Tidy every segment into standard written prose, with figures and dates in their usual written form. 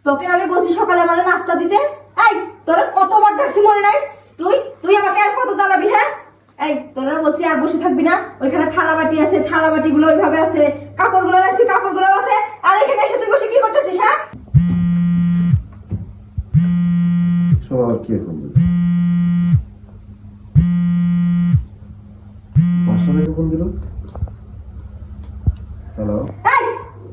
তোকে আমি বলছি সকালে আমার নাস্তা দিতে। এই তোরা কতবার ডাকছি মনে নাই? তুই তুই আমাকে আর কত জ্বালাবি? হ্যাঁ এই তোরা বলছি আর বসে থাকবি না। ওইখানে থালা বাটি আছে, থালা বাটি গুলো ওইভাবে আছে, কাপড় গুলো আছে, কাপড় গুলো আছে, আর এখানে এসে তুই বসে কি করতেছিস? হ্যাঁ সবার কি এখন বাসা থেকে ফোন দিল। হ্যালো, এই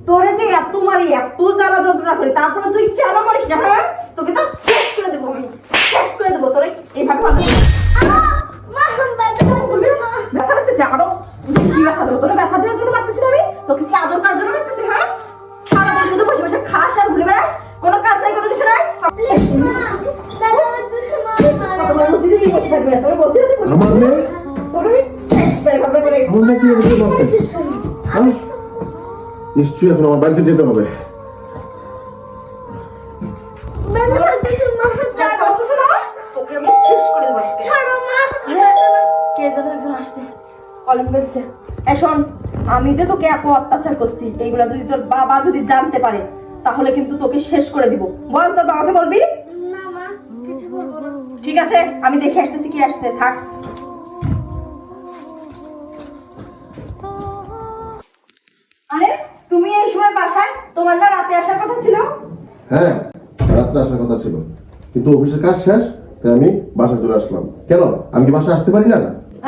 তোরে যে এত মারি, এত জ্বালা যন্ত্রণা করি, তারপরে তুই কেন মারিস না? হ্যাঁ তোকে তো শেষ করে দেবো, আমি শেষ করে দেবো তোরে। এইভাবে ব্যথা লাগতেছে, আরো বেশি ব্যথা দেবো তোরে। ব্যথা দেওয়ার জন্য মারতেছি আমি তোকে? কি আদর করার জন্য মারতেছি? হ্যাঁ সারাদিন শুধু বসে বসে খাস আর ঘুরে বেড়াস, কোনো কাজ নাই, কোনো কিছু নাই। আমার মেয়ে নিশ্চয়ই এখন আমার বাড়িতে যেতে হবে। আমি যে তোকে এত অত্যাচার করছি, এইগুলা যদি তোর বাবা যদি জানতে পারে তাহলে কিন্তু তোকে শেষ করে দিব। বল তোর বাবাকে বলবি? ঠিক আছে, আমি দেখে আসতেছি কি আসছে, থাক। আরে তুমি এই সময় বাসায়? তোমার না রাতে আসার কথা ছিল? হ্যাঁ, রাত্রে আসার কথা ছিল, কিন্তু অফিসের কাজ শেষ, তাই আমি বাসায় চলে আসলাম। কেন, আমি কি বাসায় আসতে পারি না?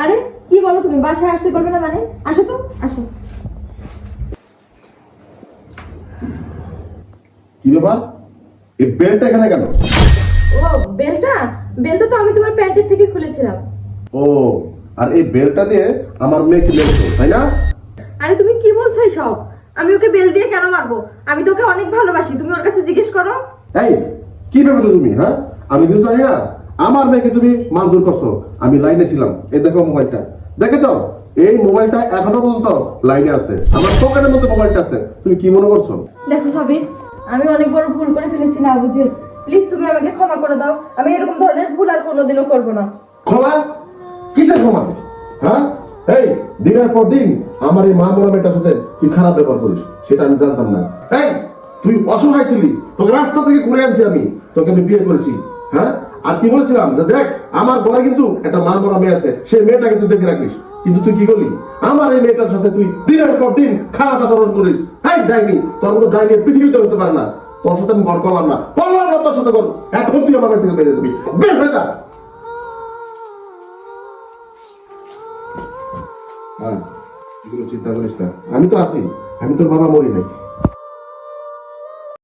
আরে কি বলো তুমি, বাসায় আসতে পারবে না মানে? আসো তো, আসো। কি ব্যাপার, এই বেলটা এখানে কেন? ও বেলটা, বেলটা তো আমি তোমার প্যান্টের থেকে খুলেছিলাম। ও, আর এই বেলটা দিয়ে আমার মেয়েকে মেরেছো, তাই না? আরে তুমি কি বলছো এইসব? আমি ওকে বেল দিয়ে কেন মারবো? আমি তোকে অনেক ভালোবাসি, তুমি ওর কাছে জিজ্ঞেস করো। এই কি ভেবেছো তুমি? হ্যাঁ, আমি কিছু জানি না? আমার মেয়েকে তুমি মারধর করছো। আমি লাইনে ছিলাম, এই দেখো মোবাইলটা দেখেছো? এই মোবাইলটা এখনো পর্যন্ত লাইনে আছে, আমার পকেটের মধ্যে মোবাইলটা আছে। তুমি কি মনে করছো? দেখো সাবির, আমি অনেক বড় ভুল করে ফেলেছি না বুঝে। প্লিজ তুমি আমাকে ক্ষমা করে দাও, আমি এরকম ধরনের ভুল আর কোনোদিনও করবো না। ক্ষমা? কিসের ক্ষমা? হ্যাঁ, এই দিনের পর দিন আমার এই মা মরা মেয়েটার সাথে তুই খারাপ ব্যবহার করিস, সেটা আমি জানতাম না। এই তুই অসহায় ছিলি, তোকে রাস্তা থেকে ঘুরে আনছি আমি, তোকে আমি বিয়ে করেছি। হ্যাঁ, আর কি বলছিলাম যে দেখ আমার ঘরে কিন্তু একটা মা মরা মেয়ে আছে, সেই মেয়েটাকে তুই দেখে রাখিস। কিন্তু তুই কি করলি? আমার এই মেয়েটার সাথে তুই দিনের পর দিন খারাপ আচরণ করিস। এই ডাইনি, তোর মতো ডাইনি পৃথিবীতে হতে পারে না। তোর সাথে আমি ঘর করলাম না, করলাম না তোর সাথে ঘর। এখন তুই আমার বাড়ি থেকে বেরিয়ে দিবি, বের হয়ে যা। হ্যাঁ, এগুলো চিন্তা করিস না, আমি তো আছি, আমি তোর বাবা মরি নাই।